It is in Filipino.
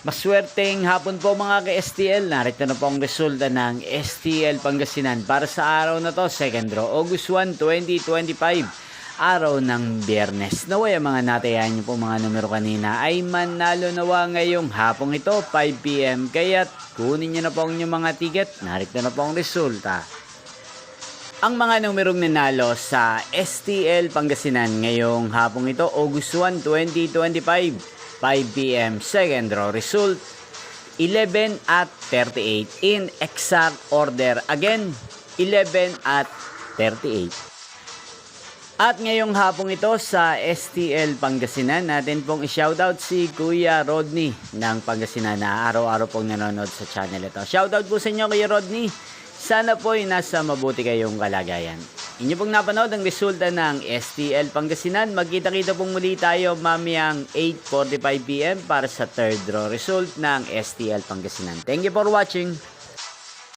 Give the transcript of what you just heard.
Maswerteng hapon po mga ka-STL. Narito na po ang resulta ng STL Pangasinan para sa araw na to, 2nd draw, August 1, 2025. Araw ng Biyernes. Naway ang mga natayan niyo po mga numero kanina ay manalo nawa ngayong hapong ito, 5 PM. Kaya't kunin niyo na po ang inyong mga ticket. Narito na po ang resulta. Ang mga numerong nanalo sa STL Pangasinan ngayong hapong ito, August 1, 2025. 5 PM, 2nd draw result 11 at 38 in exact order. Again, 11 at 38. At ngayong hapong ito sa STL Pangasinan, natin pong i-shoutout si Kuya Rodney ng Pangasinan na araw-araw pong nanonood sa channel ito. Shoutout po sa inyo Kuya Rodney. Sana po ay nasa mabuti kayong kalagayan. Inyo pong napanood ang resulta ng STL Pangasinan. Magkita-kita pong muli tayo mamayang 8:45 PM para sa 3rd draw result ng STL Pangasinan. Thank you for watching.